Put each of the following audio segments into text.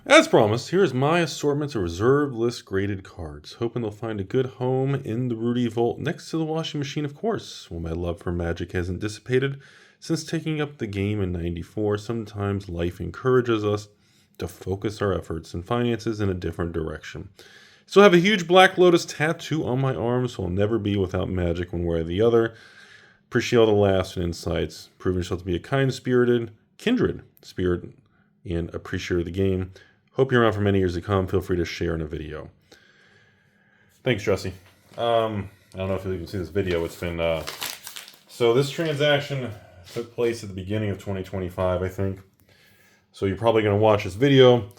As promised, here is my assortment of reserve list graded cards. Hoping they'll find a good home in the Rudy vault next to the washing machine, of course. Well, my love for Magic hasn't dissipated since taking up the game in '94. Sometimes life encourages us to focus our efforts and finances in a different direction. So I have a huge Black Lotus tattoo on my arm, so I'll never be without Magic one way or the other. Appreciate all the laughs and insights, proving yourself to be a kind-spirited, kindred spirit, and appreciator of the game. Hope you're around for many years to come. Feel free to share in a video. Thanks, Jesse. I don't know if you can see this video. It's been... So this transaction took place at the beginning of 2025, I think. So you're probably going to watch this video.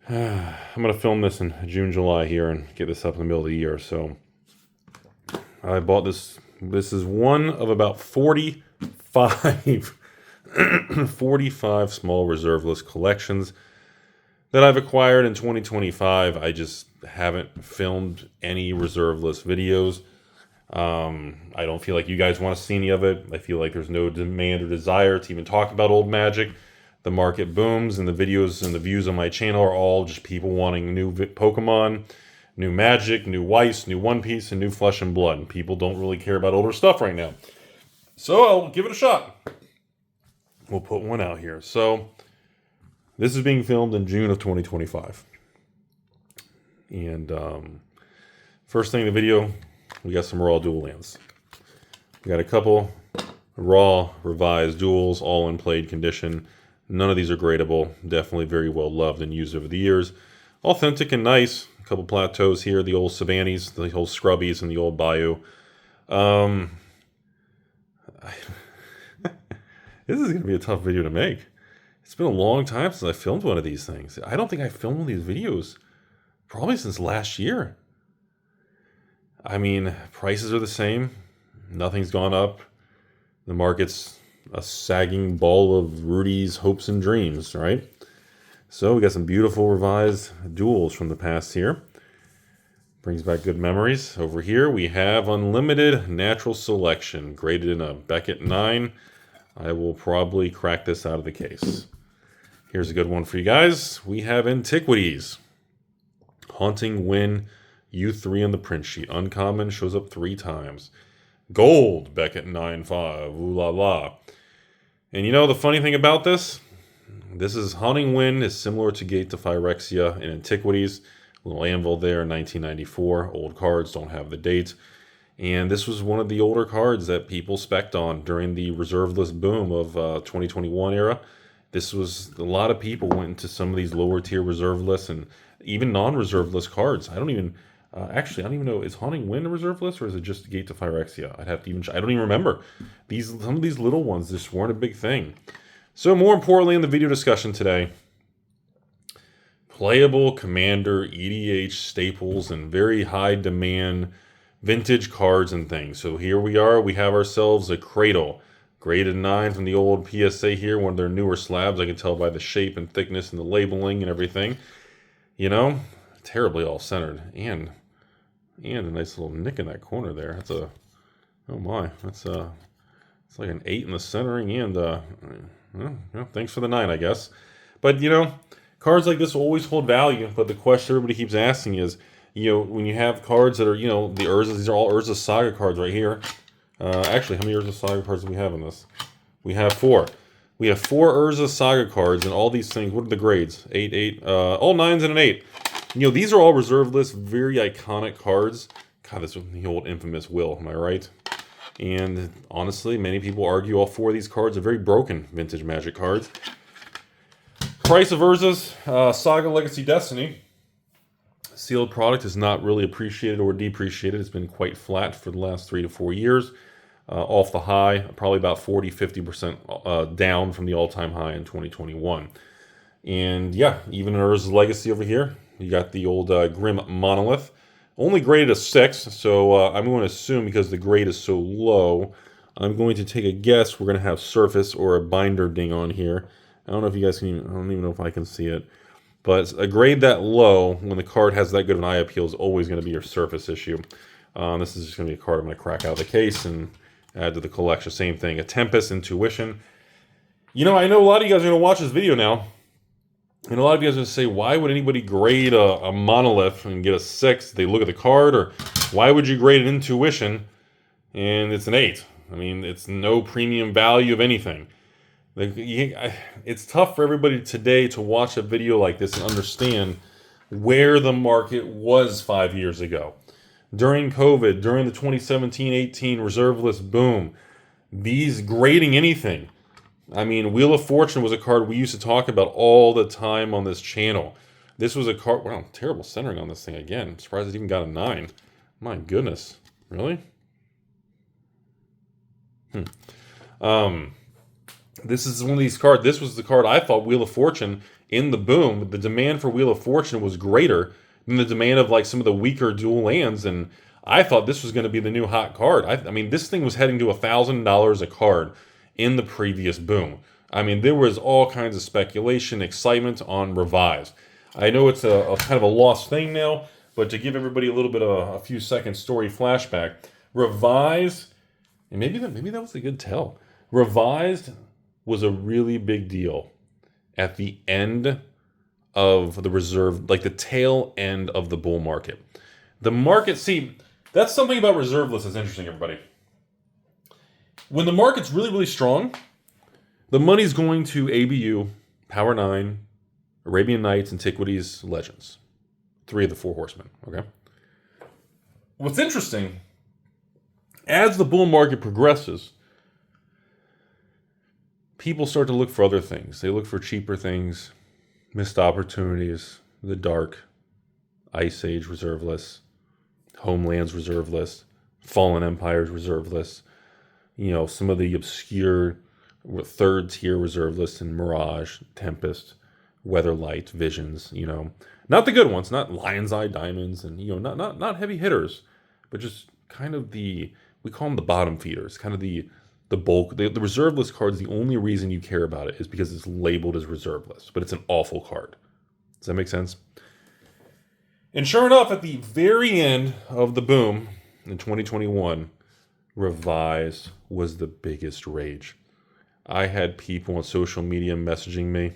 I'm going to film this in June, July here and get this up in the middle of the year. So I bought this. This is one of about 45 small reserve list collections that I've acquired in 2025. I just haven't filmed any reserve list videos. I don't feel like you guys want to see any of it. I feel like there's no demand or desire to even talk about old Magic. The market booms and the videos and the views on my channel are all just people wanting new Pokemon, new Magic, new Weiss, new One Piece, and new Flesh and Blood. People don't really care about older stuff right now. So I'll give it a shot. We'll put one out here. So this is being filmed in June of 2025. And first thing in the video, we got some raw dual lands. We got a couple raw revised duels, all in played condition. None of these are gradable. Definitely very well loved and used over the years. Authentic and nice. A couple plateaus here. The old Savannies, the old Scrubbies, and the old Bayou. This is going to be a tough video to make. It's been a long time since I filmed one of these things. I don't think I filmed one of these videos probably since last year. I mean, prices are the same. Nothing's gone up. The market's a sagging ball of Rudy's hopes and dreams, right? So we got some beautiful revised duels from the past here. Brings back good memories. Over here we have Unlimited Natural Selection, graded in a Beckett 9. I will probably crack this out of the case. Here's a good one for you guys. We have Antiquities. Haunting Wind, U3 on the print sheet. Uncommon, shows up 3 times. Gold, Beckett 9.5. Ooh la la. And you know the funny thing about this? This is Haunting Wind is similar to Gate to Phyrexia in Antiquities. Little anvil there, 1994. Old cards don't have the date. And this was one of the older cards that people spec'd on during the reserve list boom of 2021 era. This was, a lot of people went into some of these lower tier reserve lists and even non-reserve list cards. I don't even know, is Haunting Wind a reserve list or is it just Gate to Phyrexia? I'd have to even, I don't even remember. Some of these little ones just weren't a big thing. So more importantly in the video discussion today, playable Commander, EDH staples, and very high demand vintage cards and things. So here we are, we have ourselves a Cradle. Graded 9 from the old PSA here, one of their newer slabs. I can tell by the shape and thickness and the labeling and everything. You know, terribly all centered. And a nice little nick in that corner there. That's a, oh my, that's it's like an 8 in the centering and, well, thanks for the 9, I guess. But, you know, cards like this will always hold value, but the question everybody keeps asking is, you know, when you have cards that are, you know, the Urzas, these are all Urza Saga cards right here. Actually, how many Urza Saga cards do we have in this? We have 4. We have 4 Urza Saga cards, and all these things, what are the grades? 8, 8, all 9s and an 8. You know, these are all reserve lists, very iconic cards. God, this was the old infamous Will, am I right? And honestly, many people argue all 4 of these cards are very broken vintage Magic cards. Price of Urza's Saga Legacy Destiny. Sealed product is not really appreciated or depreciated. It's been quite flat for the last 3 to 4 years. Off the high, probably about 40-50% down from the all-time high in 2021. And yeah, even in Urza's Legacy over here, you got the old Grim Monolith. Only graded a 6, so I'm going to assume because the grade is so low, I'm going to take a guess we're going to have Surface or a Binder ding on here. I don't know if you guys can even, I don't even know if I can see it. But a grade that low, when the card has that good of an eye appeal, is always going to be your Surface issue. This is just going to be a card I'm going to crack out of the case and add to the collection. Same thing, a Tempest Intuition. You know, I know a lot of you guys are going to watch this video now, And a lot of you guys are going to say, why would anybody grade a monolith and get a 6? They look at the card, or why would you grade an intuition and it's an 8? I mean, it's no premium value of anything. It's tough for everybody today to watch a video like this and understand where the market was 5 years ago. During COVID, during the 2017-18 reserve list boom, these grading anything. I mean, Wheel of Fortune was a card we used to talk about all the time on this channel. This was a card, wow, terrible centering on this thing again. I'm surprised it even got a 9. My goodness. Really? This is one of these cards. This was the card I thought Wheel of Fortune in the boom. The demand for Wheel of Fortune was greater than the demand of like some of the weaker dual lands, and I thought this was going to be the new hot card. I mean, this thing was heading to $1,000 a card in the previous boom. I mean, there was all kinds of speculation, excitement on Revised. I know it's a kind of a lost thing now, but to give everybody a little bit of a few seconds story flashback, Revised, and maybe that was a good tell. Revised was a really big deal at the end of the reserve, like the tail end of the bull market. The market, see, that's something about reserve lists that's interesting, everybody. When the market's really, really strong, the money's going to ABU, Power 9, Arabian Nights, Antiquities, Legends. 3 of the 4 horsemen, okay? What's interesting, as the bull market progresses, people start to look for other things. They look for cheaper things, missed opportunities, the dark, Ice Age reserve lists, Homelands reserve lists, Fallen Empires reserve lists, you know, some of the obscure third tier reserve lists in Mirage, Tempest, Weatherlight, Visions, you know. Not the good ones, not Lion's Eye Diamonds, and, you know, not heavy hitters, but just kind of we call them the bottom feeders, kind of the bulk. The reserve list card is the only reason you care about it is because it's labeled as reserve list, but it's an awful card. Does that make sense? And sure enough, at the very end of the boom in 2021, Revised was the biggest rage. I had people on social media messaging me,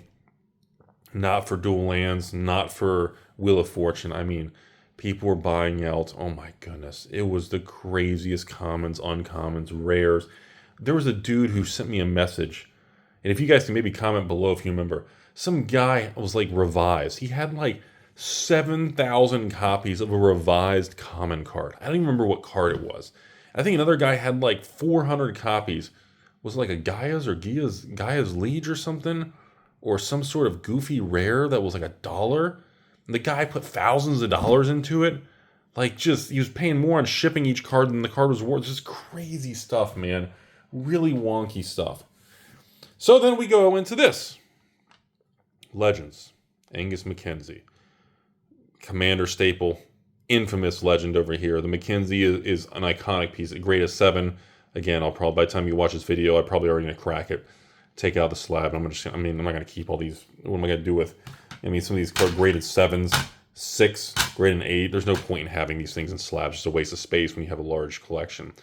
not for dual lands, not for Wheel of Fortune. I mean, people were buying out. Oh my goodness. It was the craziest commons, uncommons, rares. There was a dude who sent me a message, and if you guys can maybe comment below if you remember, some guy was like Revised. He had like 7,000 copies of a Revised common card. I don't even remember what card it was. I think another guy had like 400 copies. Was it like a Gaia's Liege or something? Or some sort of goofy rare that was like $1. And the guy put thousands of dollars into it. Like, just, he was paying more on shipping each card than the card was worth. Just crazy stuff, man. Really wonky stuff. So then we go into this. Legends. Angus Mackenzie. Commander staple. Infamous legend over here. The Mackenzie is an iconic piece. Grade of 7. Again, I'll probably, by the time you watch this video, I'm probably already going to crack it. Take out the slab. I'm not going to keep all these. What am I going to do with? I mean, some of these card graded 7s, 6, graded 8. There's no point in having these things in slabs. It's just a waste of space when you have a large collection.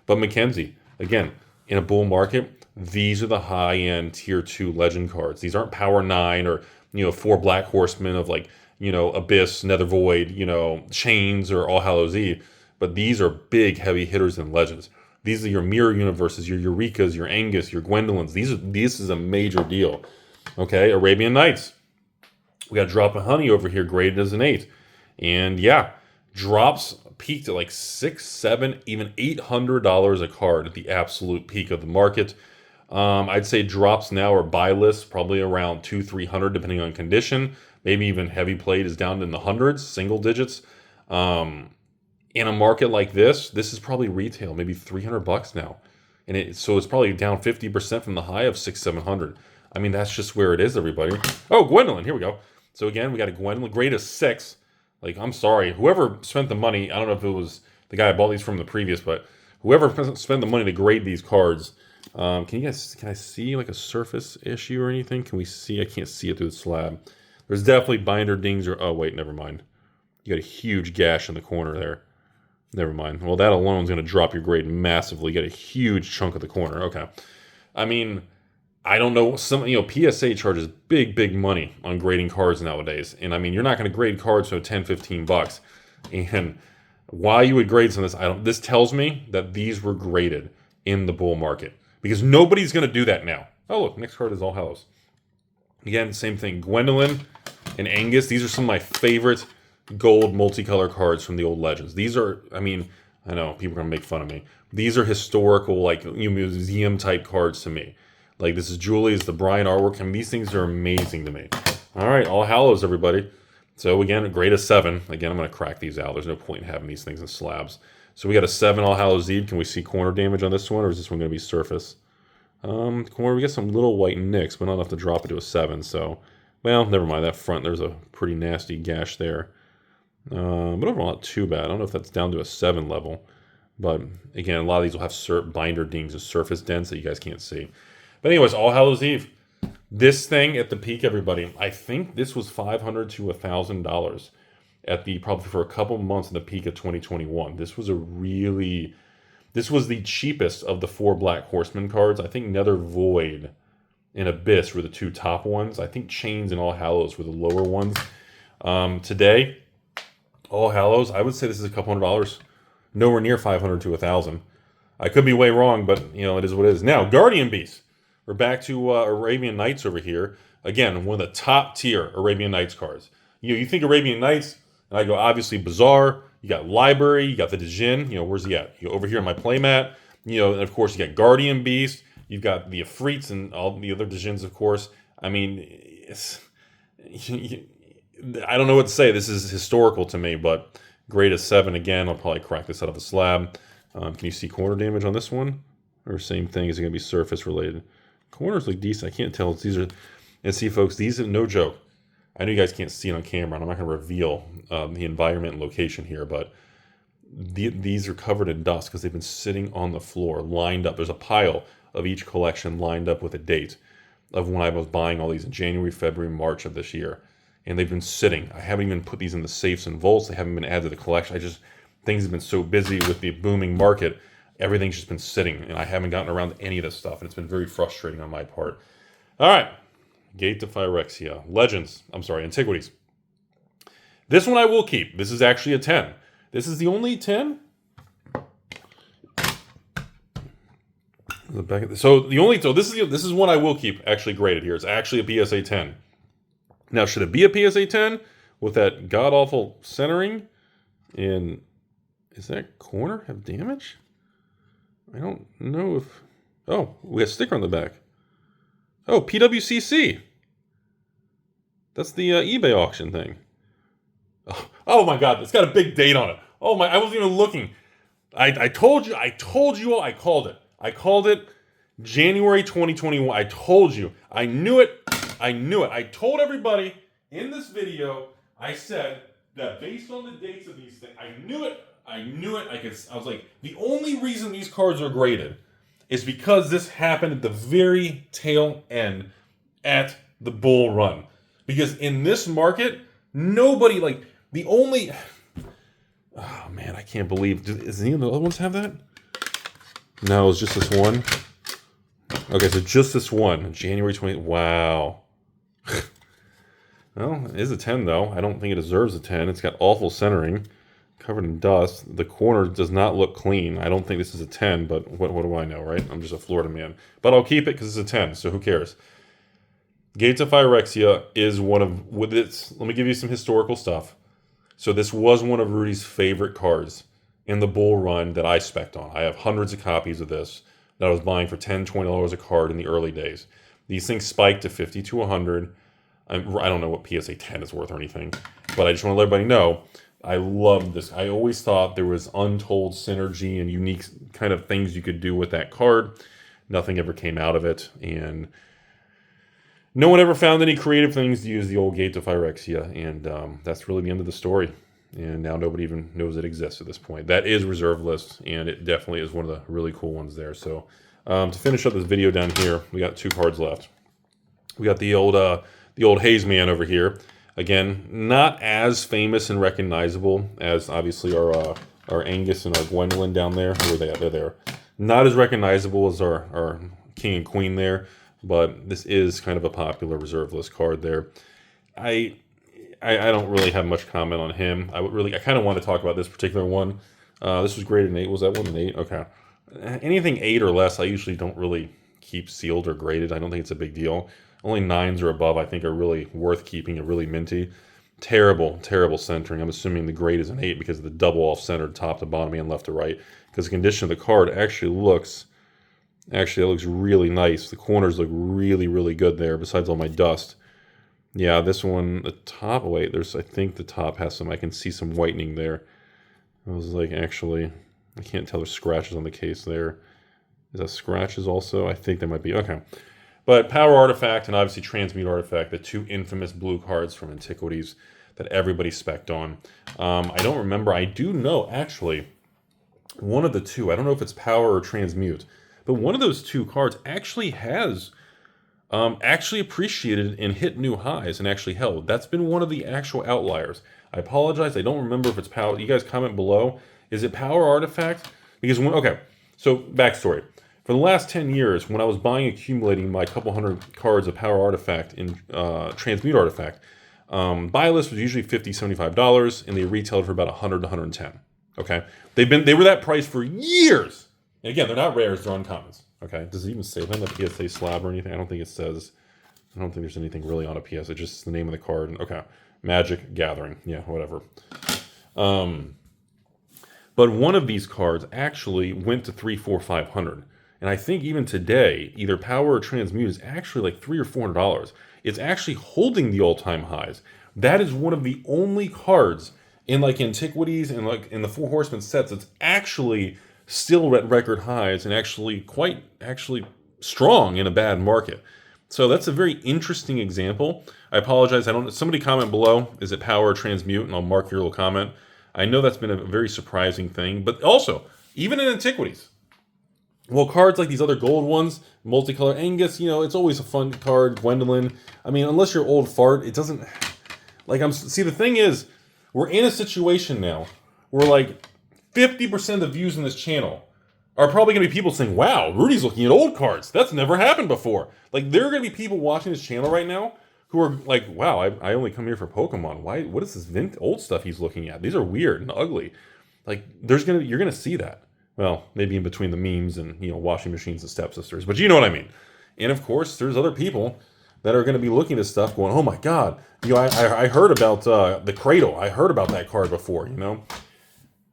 But Mackenzie, again, in a bull market, these are the high-end tier 2 legend cards. These aren't Power 9 or, you know, 4 Black Horsemen of like, you know, Abyss, Nether Void, you know, Chains or All Hallows Eve. But these are big, heavy hitters in legends. These are your Mirror Universes, your Eurekas, your Angus, your Gwendolyn's. This is a major deal. Okay, Arabian Nights. We got Drop of Honey over here, graded as an 8. And yeah, drops peaked at like $600, $700, even $800 a card at the absolute peak of the market. I'd say drops now are buy lists, probably around $200, $300, depending on condition. Maybe even heavy plate is down in the hundreds, single digits. In a market like this is probably retail, maybe $300 now. And so it's probably down 50% from the high of $600, $700. I mean, that's just where it is, everybody. Oh, Gwendolyn, here we go. So again, we got a Gwendolyn, grade of 6. Like, I'm sorry, whoever spent the money, I don't know if it was the guy I bought these from the previous, but whoever spent the money to grade these cards, can I see like a surface issue or anything? Can we see? I can't see it through the slab. There's definitely binder dings or, oh wait, never mind. You got a huge gash in the corner there. Never mind. Well, that alone is going to drop your grade massively. You got a huge chunk of the corner. Okay. I mean, I don't know, PSA charges big money on grading cards nowadays. And I mean, you're not going to grade cards for 10, 15 bucks. And why you would grade some of this, this tells me that these were graded in the bull market, because nobody's going to do that now. Oh, look, next card is All Hallows. Again, same thing. Gwendolyn and Angus, these are some of my favorite gold multicolor cards from the old Legends. These are, I mean, I know people are going to make fun of me. These are historical, like, museum type cards to me. Like, this is Julie's, the Brian artwork. I mean, these things are amazing to me. All right, All Hallows, everybody. So, again, a grade of 7. Again, I'm going to crack these out. There's no point in having these things in slabs. So, we got a 7 All Hallows Eve. Can we see corner damage on this one, or is this one going to be surface? Corner, we get some little white nicks, but not enough to drop it to a 7. So, well, never mind. That front, there's a pretty nasty gash there. But overall, not too bad. I don't know if that's down to a 7 level. But, again, a lot of these will have binder dings and surface dents that you guys can't see. But anyways, All Hallows Eve. This thing at the peak, everybody, I think this was $500 to $1,000 at the, probably for a couple months in the peak of 2021. This was the cheapest of the 4 Black Horsemen cards. I think Nether Void and Abyss were the 2 top ones. I think Chains and All Hallows were the lower ones. Today, All Hallows, I would say this is a couple $100. Nowhere near $500 to $1,000. I could be way wrong, but, it is what it is. Now, Guardian Beast. We're back to Arabian Nights over here. Again, one of the top tier Arabian Nights cards. You think Arabian Nights, and I go, obviously, Bazaar. You got Library. You got the Djinn. Where's he at? Over here on my playmat. And of course, you got Guardian Beast. You've got the Afrits and all the other Djinns, of course. I mean, I don't know what to say. This is historical to me, but grade of 7 again. I'll probably crack this out of a slab. Can you see corner damage on this one? Or same thing? Is it going to be surface related? Corners look decent. I can't tell. These are, and see, folks, these are no joke. I know you guys can't see it on camera, and I'm not going to reveal the environment and location here, but these are covered in dust because they've been sitting on the floor, lined up. There's a pile of each collection lined up with a date of when I was buying all these in January, February, March of this year. And they've been sitting. I haven't even put these in the safes and vaults. They haven't been added to the collection. Things have been so busy with the booming market. Everything's just been sitting, and I haven't gotten around to any of this stuff, and it's been very frustrating on my part. All right, Gate to Phyrexia. Antiquities. This one I will keep. This is actually a 10. This is the only 10. This is one I will keep actually graded here. It's actually a PSA 10. Now, should it be a PSA 10 with that god-awful centering? And is that corner have damage? I don't know if... Oh, we got a sticker on the back. Oh, PWCC. That's the eBay auction thing. Oh my God, it's got a big date on it. Oh my, I wasn't even looking. I told you all, I called it. I called it January 2021. I told you. I knew it. I told everybody in this video, I said that based on the dates of these things, I knew it. I was like, the only reason these cards are graded is because this happened at the very tail end at the bull run. Because in this market, nobody, like, the only... Oh, man, I can't believe... Does any of the other ones have that? No, it's just this one. Okay, so just this one. January 20... Wow. Well, it is a 10, though. I don't think it deserves a 10. It's got awful centering. Covered in dust. The corner does not look clean. I don't think this is a 10, but what do I know, right? I'm just a Florida man. But I'll keep it because it's a 10, so who cares? Gates of Phyrexia is one of... Let me give you some historical stuff. So this was one of Rudy's favorite cards in the bull run that I spec'd on. I have hundreds of copies of this that I was buying for $10, $20 a card in the early days. These things spiked to 50 to 100. I don't know what PSA 10 is worth or anything, but I just want to let everybody know I loved this. I always thought there was untold synergy and unique kind of things you could do with that card. Nothing ever came out of it, and no one ever found any creative things to use the old Gate to Phyrexia, and that's really the end of the story. And now nobody even knows it exists at this point. That is reserve list, and it definitely is one of the really cool ones there. So to finish up this video down here, we got 2 cards left. We got the old Haze Man over here. Again, not as famous and recognizable as obviously our Angus and our Gwendolyn down there. Where are they at? They're there. Not as recognizable as our King and Queen there. but this is kind of a popular reserve list card there. I don't really have much comment on him. I kind of want to talk about this particular one. This was graded an 8. Was that one an 8? Okay. Anything 8 or less, I usually don't really keep sealed or graded. I don't think it's a big deal. Only 9s or above, I think, are really worth keeping. A really minty. Terrible, terrible centering. I'm assuming the grade is an 8 because of the double off-centered top to bottom and left to right. Because the condition of the card actually looks really nice. The corners look really, really good there, besides all my dust. Yeah, this one, the top, wait, I think the top has some, I can see some whitening there. I was like, actually, I can't tell there's scratches on the case there. Is that scratches also? I think there might be, okay. But Power Artifact and obviously Transmute Artifact, the two infamous blue cards from Antiquities that everybody spec'd on. I don't remember, I do know, actually, one of the two, I don't know if it's Power or Transmute, but one of those two cards actually has actually appreciated and hit new highs and actually held. That's been one of the actual outliers. I apologize, I don't remember if it's Power. You guys comment below. Is it Power Artifact? Because okay, so backstory. For the last 10 years, when I was accumulating my couple hundred cards of Power Artifact in Transmute Artifact, buy list was usually $50, $75, and they retailed for about $100 to $110. Okay, they were that price for years. And again, they're not rares; they're uncommons. Okay, does it even say that on the PSA slab or anything? I don't think it says. I don't think there's anything really on a PSA. It's just the name of the card. Okay, Magic Gathering. Yeah, whatever. But one of these cards actually went to $300, $400, $500. And I think even today, either Power or Transmute is actually like $300 or $400. It's actually holding the all-time highs. That is one of the only cards in like Antiquities and like in the Four Horsemen sets that's actually still at record highs and actually quite strong in a bad market. So that's a very interesting example. I apologize. Somebody comment below. Is it Power or Transmute? And I'll mark your little comment. I know that's been a very surprising thing, but also even in Antiquities. Well, cards like these other gold ones, multicolor Angus, it's always a fun card. Gwendolyn. I mean, unless you're old fart, it doesn't. See, the thing is, we're in a situation now where like 50% of the views in this channel are probably going to be people saying, "Wow, Rudy's looking at old cards. That's never happened before." Like, there are going to be people watching this channel right now who are like, "Wow, I only come here for Pokemon. Why? What is this old stuff he's looking at? These are weird and ugly." Like, you're gonna see that. Well, maybe in between the memes and washing machines and stepsisters, but you know what I mean. And of course, there's other people that are going to be looking at stuff, going, "Oh my God, I heard about the Cradle. I heard about that card before,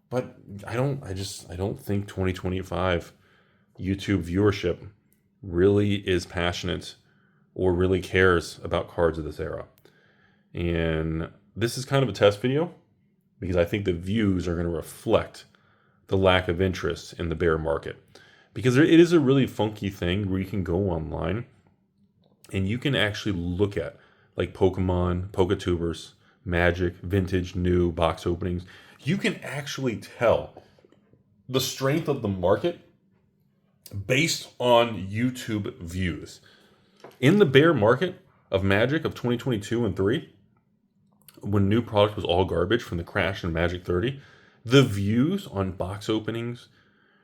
But I don't think 2025 YouTube viewership really is passionate or really cares about cards of this era. And this is kind of a test video because I think the views are going to reflect the lack of interest in the bear market. Because it is a really funky thing where you can go online and you can actually look at like Pokemon, Poketubers, Magic, vintage, new box openings. You can actually tell the strength of the market based on YouTube views. In the bear market of Magic of 2022 and 3, when new product was all garbage from the crash in Magic 30, the views on box openings,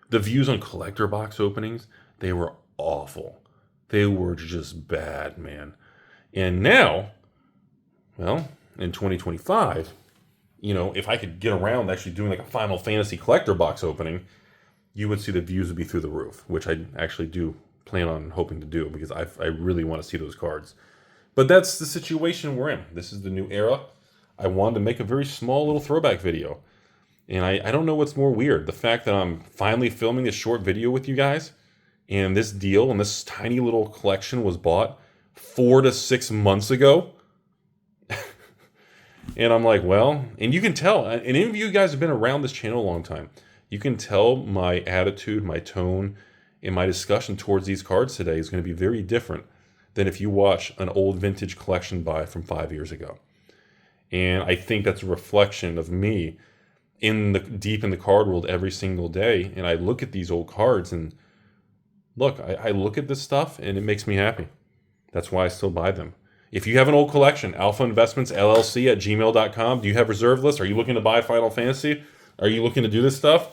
the views on collector box openings, they were awful. They were just bad, man. And now, well, in 2025, if I could get around actually doing like a Final Fantasy collector box opening, you would see the views would be through the roof, which I actually do plan on hoping to do because I really want to see those cards. But that's the situation we're in. This is the new era. I wanted to make a very small little throwback video. And I don't know what's more weird. The fact that I'm finally filming this short video with you guys, and this deal and this tiny little collection was bought 4 to 6 months ago. And I'm like, well, and you can tell, and any of you guys have been around this channel a long time, you can tell my attitude, my tone, and my discussion towards these cards today is going to be very different than if you watch an old vintage collection buy from 5 years ago. And I think that's a reflection of me deep in the card world every single day, and I look at these old cards and look, I look at this stuff and it makes me happy. That's why I still buy them. If you have an old collection, AlphainvestmentsLLC at gmail.com. Do you have reserve lists? Are you looking to buy Final Fantasy? Are you looking to do this stuff?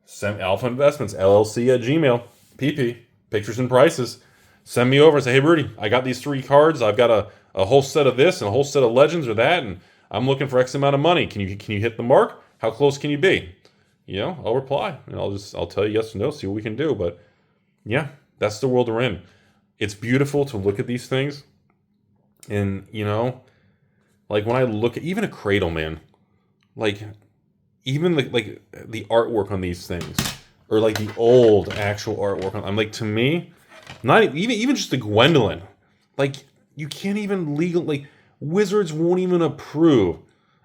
Send AlphainvestmentsLLC at gmail. PP, pictures and prices. Send me over and say, hey, Rudy, I got these 3 cards. I've got a whole set of this and a whole set of legends or that, and I'm looking for X amount of money. Can you hit the mark? How close can you be? You know, I'll reply, and I'll tell you yes or no, see what we can do. But yeah, that's the world we're in. It's beautiful to look at these things, and you know, like when I look at even a cradle, man, like even the artwork on these things, or like the old actual artwork on, I'm like, to me, not even just the Gwendolyn, like you can't even legally, Wizards won't even approve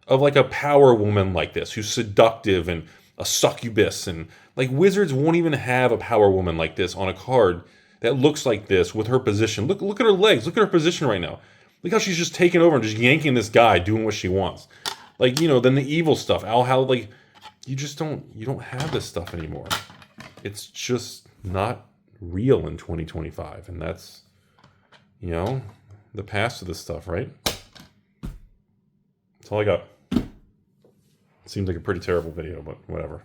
of like a power woman like this who's seductive and a succubus, and like Wizards won't even have a power woman like this on a card that looks like this with her position. Look at her legs. Look at her position right now. Look how she's just taking over and just yanking this guy, doing what she wants. Like, you know, then the evil stuff. How like you don't have this stuff anymore. It's just not real in 2025, and that's, you know, the past of this stuff, right? That's all I got. Seems like a pretty terrible video, but whatever.